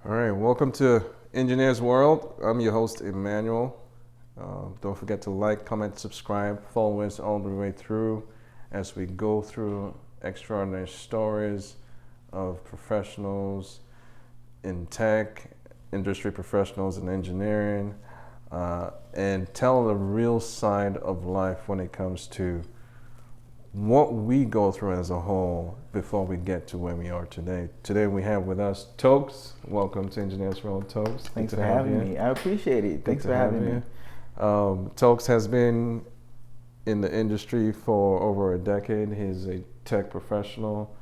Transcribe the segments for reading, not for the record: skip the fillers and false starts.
All right, welcome to Engrs World. I'm your host, Emmanuel. Don't forget to like, comment, subscribe, follow us all the way through as we go through extraordinary stories of professionals in tech, industry professionals in engineering, and tell the real side of life when it comes to what we go through as a whole before we get to where we are today. Today we have with us Toks. Welcome to Engrs World, Toks. Thanks for having me. I appreciate it. Thanks for having me. Toks has been in the industry for over a decade. He's a tech professional.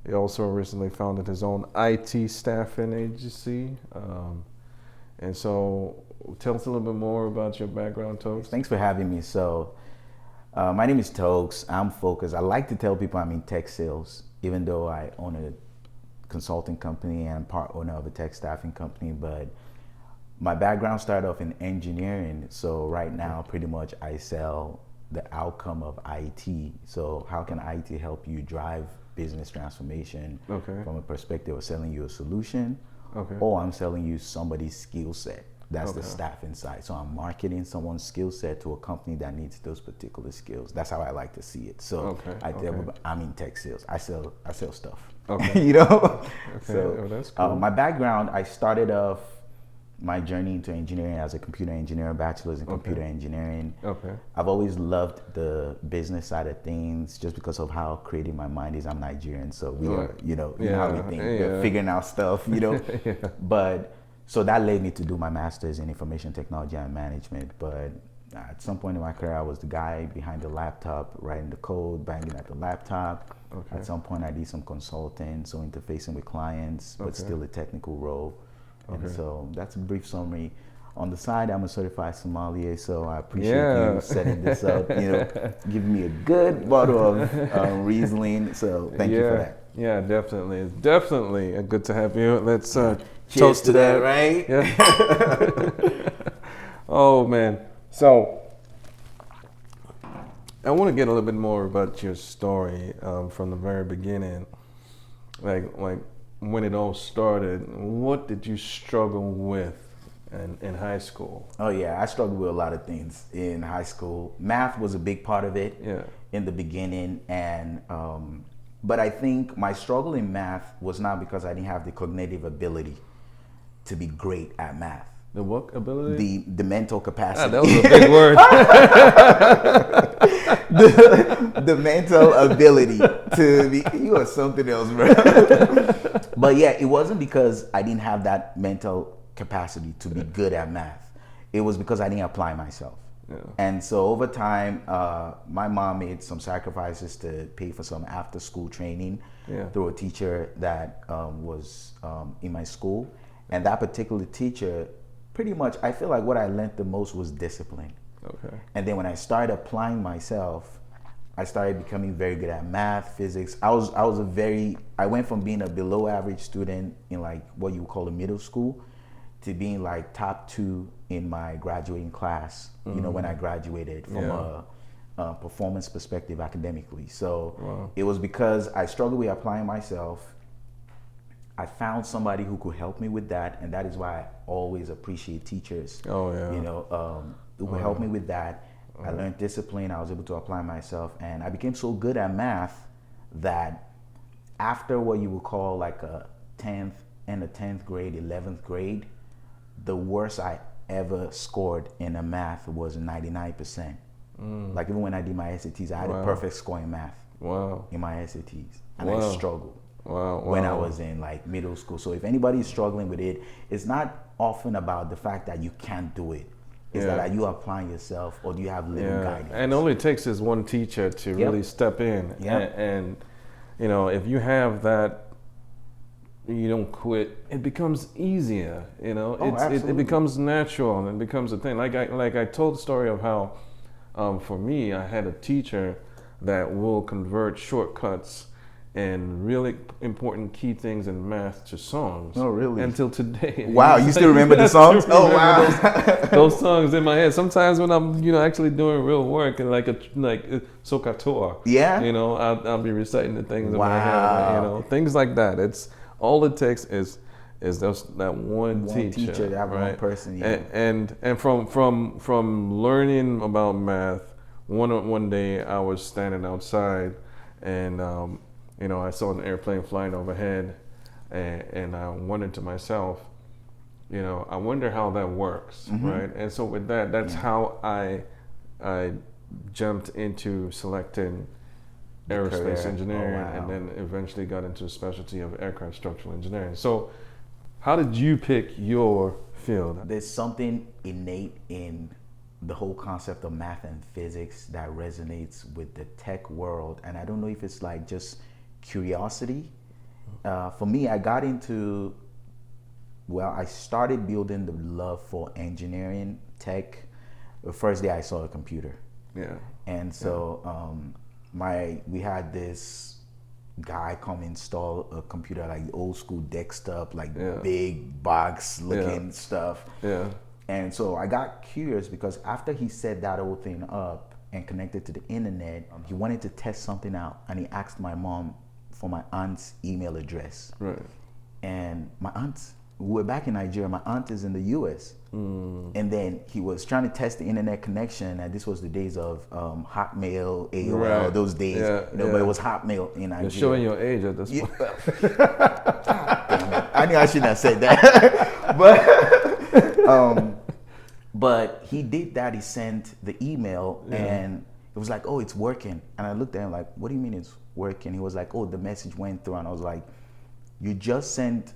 He also recently founded his own IT staffing agency. And so tell us a little bit more about your background, Toks. Thanks for having me. My name is Toks. I'm focused. I like to tell people I'm in tech sales, even though I own a consulting company and I'm part owner of a tech staffing company. But my background started off in engineering. So right now, pretty much I sell the outcome of IT. So how can IT help you drive business transformation from a perspective of selling you a solution, or I'm selling you somebody's skill set. That's the staffing side. So I'm marketing someone's skill set to a company that needs those particular skills. That's how I like to see it. So I tell people I'm in tech sales. I sell stuff. You know. That's cool. My background, I started off my journey into engineering as a computer engineer, bachelor's in computer engineering. I've always loved the business side of things just because of how creative my mind is. I'm Nigerian, so we are, you know how we think, we're figuring out stuff, you know. But so that led me to do my master's in information technology and management. But at some point in my career, I was the guy behind the laptop, writing the code, banging at the laptop. At some point, I did some consulting, so interfacing with clients, but still a technical role. And so that's a brief summary. On the side, I'm a certified sommelier, so I appreciate you setting this up, you know, giving me a good bottle of Riesling. So thank you for that. Yeah, definitely. It's definitely good to have you. Let's cheers to that, right? Yeah. Oh, man. So I want to get a little bit more about your story from the very beginning. Like when it all started, what did you struggle with in high school? Oh, yeah. I struggled with a lot of things in high school. Math was a big part of it in the beginning. And but I think my struggle in math was not because I didn't have the cognitive ability to be great at math. The what ability? The mental capacity. That was a big word. the mental ability to be, you are something else, bro. But yeah, it wasn't because I didn't have that mental capacity to be good at math. It was because I didn't apply myself. And so over time, my mom made some sacrifices to pay for some after school training through a teacher that was in my school. And that particular teacher, pretty much, I feel like what I learned the most was discipline. And then when I started applying myself, I started becoming very good at math, physics. I went from being a below average student in like what you would call a middle school to being like top 2 in my graduating class, you know, when I graduated from a performance perspective academically. So it was because I struggled with applying myself. I found somebody who could help me with that, and that is why I always appreciate teachers. You know, who could help me with that. I learned discipline. I was able to apply myself, and I became so good at math that after what you would call like a 10th grade, 11th grade, the worst I ever scored in a math was 99%. Like even when I did my SATs, I had a perfect score in math in my SATs, and I struggled. When I was in like middle school. So if anybody is struggling with it, it's not often about the fact that you can't do it. It's that are you applying yourself, or do you have little guidance? And all it takes is one teacher to really step in. And you know, if you have that, you don't quit, it becomes easier. You know, it becomes natural and it becomes a thing. Like I told the story of how for me, I had a teacher that will convert shortcuts and really important key things in math to songs. Oh, really? Until today. Wow, you still remember the songs? Oh, wow. Those songs in my head. Sometimes when I'm, you know, actually doing real work and like Sokatoa, you know, I'll be reciting the things in my head, you know, things like that. It's all it takes is is that one teacher, that right? one person, yeah. And from learning about math, one day I was standing outside, and I saw an airplane flying overhead, and I wondered to myself, I wonder how that works, right? And so with that's how I jumped into selecting aerospace engineering, and then eventually got into a specialty of aircraft structural engineering. So how did you pick your field? There's something innate in the whole concept of math and physics that resonates with the tech world, and I don't know if it's like just curiosity. For me, I started building the love for engineering, tech, the first day I saw a computer. Yeah. And so we had this guy come install a computer, like old school desktop, like big box looking stuff. Yeah. And so I got curious because after he set that whole thing up and connected to the internet, he wanted to test something out, and he asked my mom for my aunt's email address. Right. And my aunt, we're back in Nigeria, my aunt is in the US. And then he was trying to test the internet connection, and this was the days of Hotmail, AOL, those days. But it was Hotmail in Nigeria. You're showing your age at this point. Damn it. I knew I shouldn't have said that. But he did that. He sent the email, and it was like, oh, it's working. And I looked at him like, what do you mean it's working? He was like, oh, the message went through. And I was like, you just sent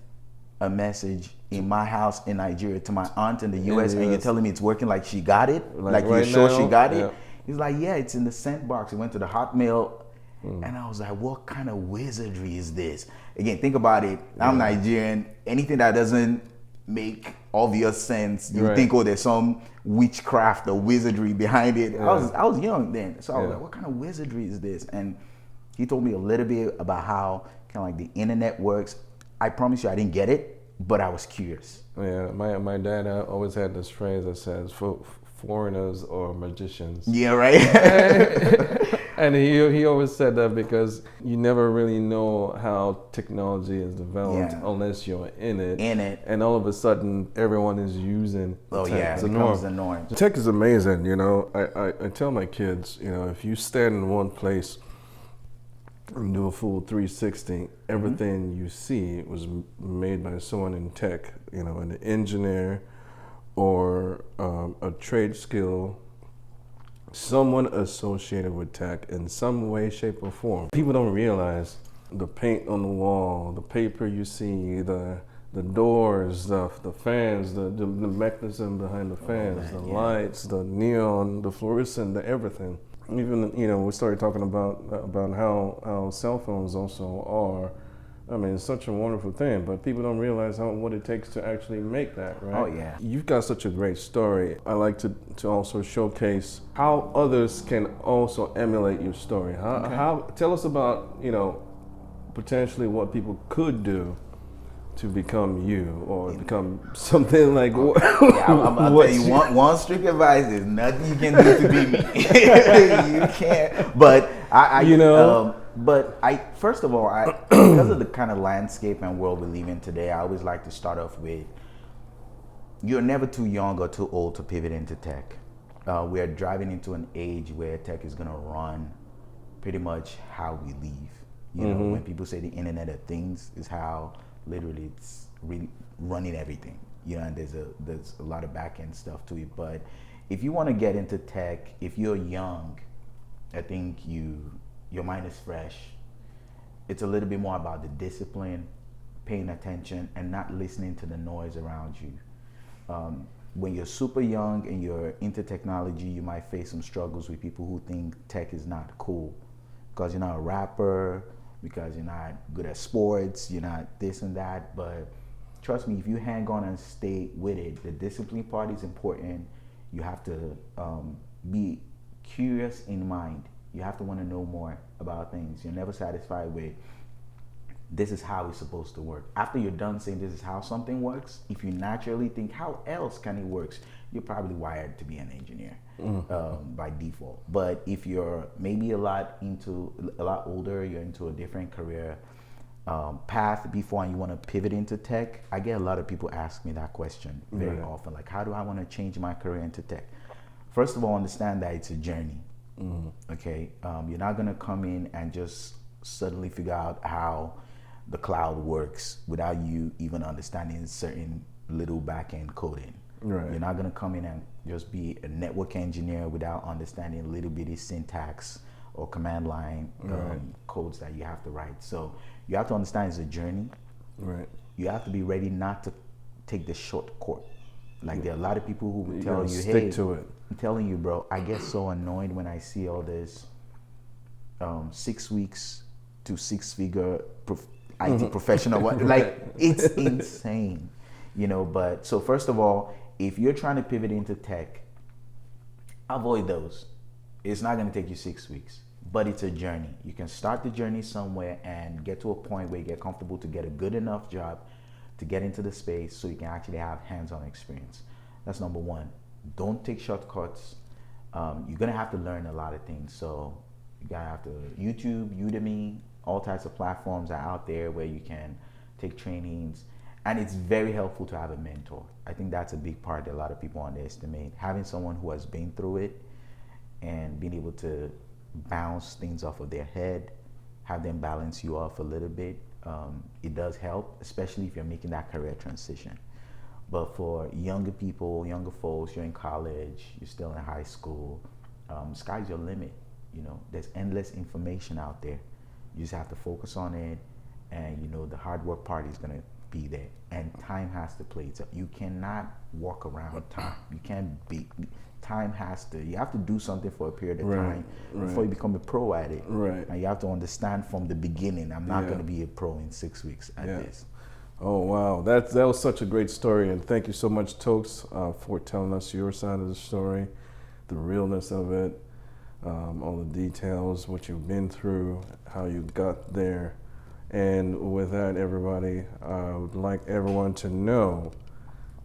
a message in my house in Nigeria to my aunt in the US, and you're telling me it's working, like she got it? Like you're sure she got it? He's like, yeah, it's in the sent box. He went to the Hotmail, and I was like, what kind of wizardry is this? Again, think about it. I'm Nigerian. Anything that doesn't make obvious sense, you think, oh, there's some witchcraft or wizardry behind it. I was young then, so I was like, what kind of wizardry is this? And he told me a little bit about how kind of like the internet works. I promise you, I didn't get it, but I was curious. Yeah, my dad always had this phrase that says, foreigners or magicians. Yeah, right. And he always said that because you never really know how technology is developed unless you're in it. And all of a sudden, everyone is using tech. It becomes the norm. Tech is amazing, I tell my kids, if you stand in one place and do a full 360, everything you see was made by someone in tech, an engineer or a trade skill, someone associated with tech in some way, shape, or form. People don't realize the paint on the wall, the paper you see, the doors, the fans, the mechanism behind the fans, lights, the neon, the fluorescent, the everything. Even, we started talking about how cell phones also are. I mean, it's such a wonderful thing, but people don't realize what it takes to actually make that, right? Oh, yeah. You've got such a great story. I like to also showcase how others can also emulate your story. Tell us about, potentially what people could do to become you or become something like I'll tell you one strict advice is nothing you can do to be me. You can't. But first of all, because of the kind of landscape and world we live in today, I always like to start off with, you're never too young or too old to pivot into tech. We are driving into an age where tech is gonna run pretty much how we live. When people say the Internet of Things is how literally it's really running everything, and there's a lot of back end stuff to it. But if you want to get into tech, if you're young, I think your mind is fresh. It's a little bit more about the discipline, paying attention, and not listening to the noise around you. When you're super young and you're into technology, you might face some struggles with people who think tech is not cool because you're not a rapper, because you're not good at sports, you're not this and that. But trust me, if you hang on and stay with it, the discipline part is important. You have to be curious in mind. You have to want to know more about things. You're never satisfied with, this is how it's supposed to work. After you're done saying this is how something works, if you naturally think how else can it work, you're probably wired to be an engineer by default. But if you're maybe a lot older, you're into a different career, path before and you want to pivot into tech, I get a lot of people ask me that question very Right. often. Like, how do I want to change my career into tech? First of all, understand that it's a journey. Okay, you're not gonna come in and just suddenly figure out how the cloud works without you even understanding certain little back-end coding. Right. You're not gonna come in and just be a network engineer without understanding a little bitty syntax or command line codes that you have to write. So you have to understand it's a journey. Right. You have to be ready not to take the shortcut. Like there are a lot of people who will You tell gotta you, stick hey, to it. I'm telling you, bro, I get so annoyed when I see all this 6 weeks to 6-figure IT professional. Like, it's insane, you know. But so first of all, if you're trying to pivot into tech, avoid those. It's not going to take you 6 weeks, but it's a journey. You can start the journey somewhere and get to a point where you get comfortable to get a good enough job to get into the space so you can actually have hands-on experience. That's number one. Don't take shortcuts. You're gonna have to learn a lot of things. So you're gonna have to YouTube, Udemy, all types of platforms are out there where you can take trainings. And it's very helpful to have a mentor. I think that's a big part that a lot of people underestimate. Having someone who has been through it and being able to bounce things off of their head, have them balance you off a little bit, it does help, especially if you're making that career transition. But for younger people, younger folks, you're in college, you're still in high school, sky's your limit. You know, there's endless information out there. You just have to focus on it, and you know the hard work part is gonna be there. And time has to play. So you cannot walk around time. You can't be. Time has to. You have to do something for a period of time before you become a pro at it. Right. And you have to understand from the beginning. I'm not gonna be a pro in 6 weeks at this. Oh wow, that was such a great story, and thank you so much, Toks, for telling us your side of the story, the realness of it, all the details, what you've been through, how you got there. And with that, everybody, I would like everyone to know,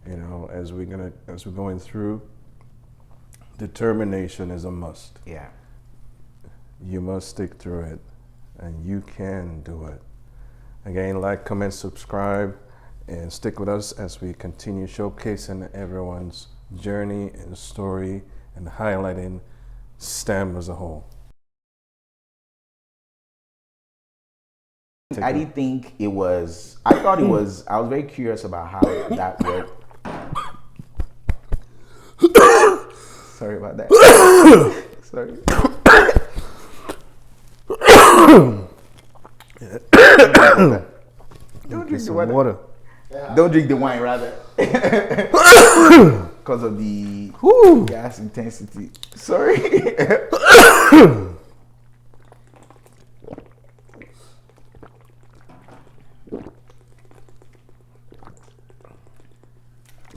you know, as we're going through, determination is a must. Yeah. You must stick through it, and you can do it. Again, like, comment, subscribe, and stick with us as we continue showcasing everyone's journey and story and highlighting STEM as a whole. I didn't think it was, I thought it was, I was very curious about how that worked. Sorry about that. Sorry. Don't drink the water. Don't drink the wine, rather. Because of the gas intensity. Sorry.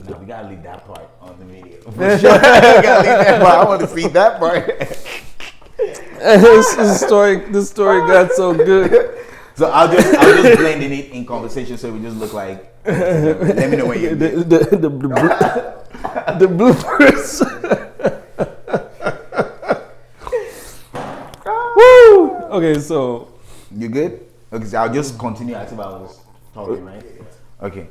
No, we gotta leave that part on the video. For sure. We gotta leave that part. I want to see that part. This story got so good. So I'll just blend in it in conversation so we just look like. Let me know when you The bloopers. Woo! Okay, so you good? Okay, so I'll just continue as if I was talking, right? Okay.